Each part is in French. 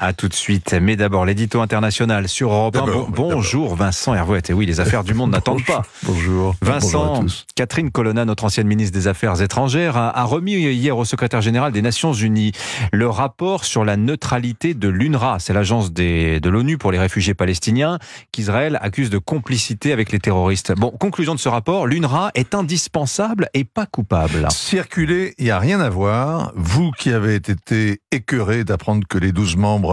À tout de suite. Mais d'abord, l'édito international sur Europe 1. Bonjour Vincent Hervouet. Et oui, les affaires du monde n'attendent pas. Bonjour. Vincent, Bonjour à tous. Catherine Colonna, notre ancienne ministre des Affaires étrangères, a remis hier au secrétaire général des Nations Unies le rapport sur la neutralité de l'UNRWA. C'est l'agence de l'ONU pour les réfugiés palestiniens qu'Israël accuse de complicité avec les terroristes. Bon, conclusion de ce rapport, l'UNRWA est indispensable et pas coupable. Circuler, il n'y a rien à voir. Vous qui avez été écœuré d'apprendre que les 12 membres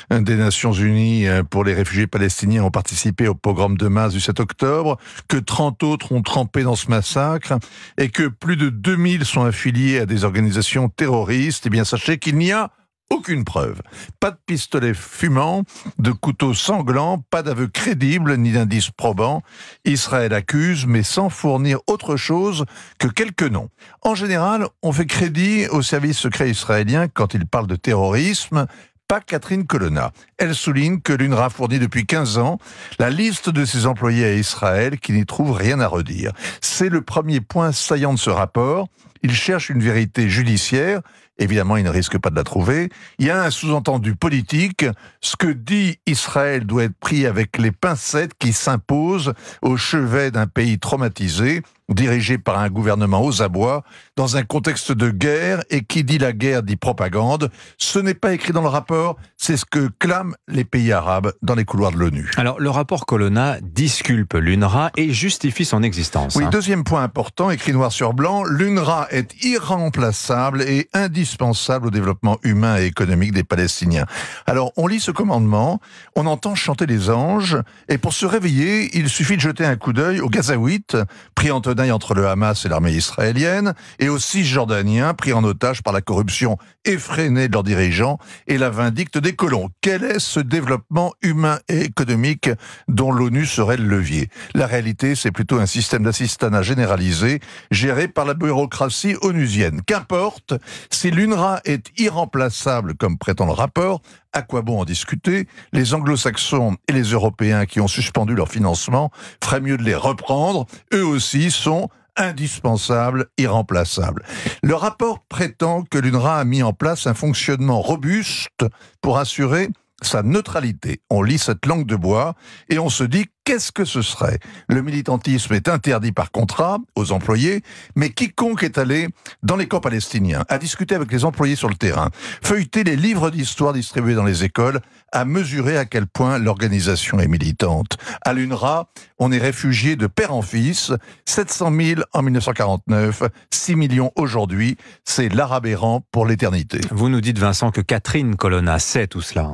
des Nations Unies pour les réfugiés palestiniens ont participé au pogrom de masse du 7 octobre, que 30 autres ont trempé dans ce massacre et que plus de 2000 sont affiliés à des organisations terroristes, eh bien sachez qu'il n'y a aucune preuve. Pas de pistolet fumant, de couteau sanglant, pas d'aveu crédible ni d'indices probants. Israël accuse, mais sans fournir autre chose que quelques noms. En général, on fait crédit au service secret israélien quand il parle de terrorisme. Pas Catherine Colonna. Elle souligne que l'UNRWA fournit depuis 15 ans la liste de ses employés à Israël qui n'y trouve rien à redire. C'est le premier point saillant de ce rapport. Il cherche une vérité judiciaire. Évidemment, il ne risque pas de la trouver. Il y a un sous-entendu politique. Ce que dit Israël doit être pris avec les pincettes qui s'imposent au chevet d'un pays traumatisé, dirigé par un gouvernement aux abois, dans un contexte de guerre, et qui dit la guerre dit propagande. Ce n'est pas écrit dans le rapport, c'est ce que clament les pays arabes dans les couloirs de l'ONU. Alors, le rapport Colonna disculpe l'UNRWA et justifie son existence. Oui, deuxième point important, écrit noir sur blanc, l'UNRWA est irremplaçable et indispensable au développement humain et économique des Palestiniens. Alors, on lit ce commandement, on entend chanter les anges, et pour se réveiller, il suffit de jeter un coup d'œil aux Gazaouites, pris en tenaille entre le Hamas et l'armée israélienne, et aux Cisjordaniens, pris en otage par la corruption effrénée de leurs dirigeants et la vindicte des colons. Quel est ce développement humain et économique dont l'ONU serait le levier? La réalité, c'est plutôt un système d'assistanat généralisé, géré par la bureaucratie onusienne. Qu'importe, si l'UNRWA est irremplaçable, comme prétend le rapport, à quoi bon en discuter? Les anglo-saxons et les européens qui ont suspendu leur financement feraient mieux de les reprendre. Eux aussi sont indispensables, irremplaçables. Le rapport prétend que l'UNRWA a mis en place un fonctionnement robuste pour assurer sa neutralité. On lit cette langue de bois et on se dit qu'est-ce que ce serait? Le militantisme est interdit par contrat aux employés, mais quiconque est allé dans les camps palestiniens, a discuté avec les employés sur le terrain, feuilleté les livres d'histoire distribués dans les écoles, a mesuré à quel point l'organisation est militante. À l'UNRWA, on est réfugié de père en fils, 700 000 en 1949, 6 millions aujourd'hui, c'est l'arabe errant pour l'éternité. Vous nous dites, Vincent, que Catherine Colonna sait tout cela.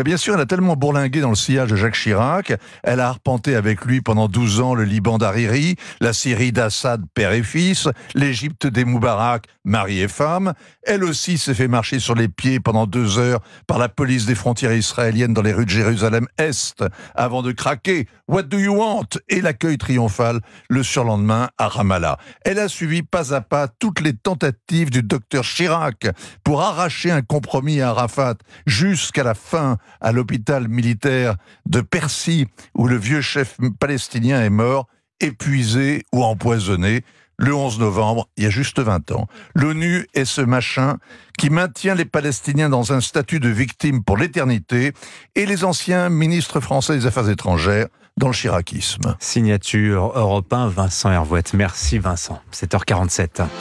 Bien sûr, elle a tellement bourlingué dans le sillage de Jacques Chirac, elle a arpenté avec lui pendant 12 ans le Liban d'Hariri, la Syrie d'Assad, père et fils, l'Égypte des Moubarak, mari et femme. Elle aussi s'est fait marcher sur les pieds pendant 2 heures par la police des frontières israéliennes dans les rues de Jérusalem-Est, avant de craquer « What do you want ?» et l'accueil triomphal le surlendemain à Ramallah. Elle a suivi pas à pas toutes les tentatives du docteur Chirac pour arracher un compromis à Arafat jusqu'à la fin à l'hôpital militaire de Percy où le vieux chef palestinien est mort, épuisé ou empoisonné, le 11 novembre, il y a juste 20 ans. L'ONU est ce machin qui maintient les Palestiniens dans un statut de victime pour l'éternité et les anciens ministres français des Affaires étrangères dans le chiracisme. Signature Europe 1, Vincent Hervouet. Merci Vincent. 7h47.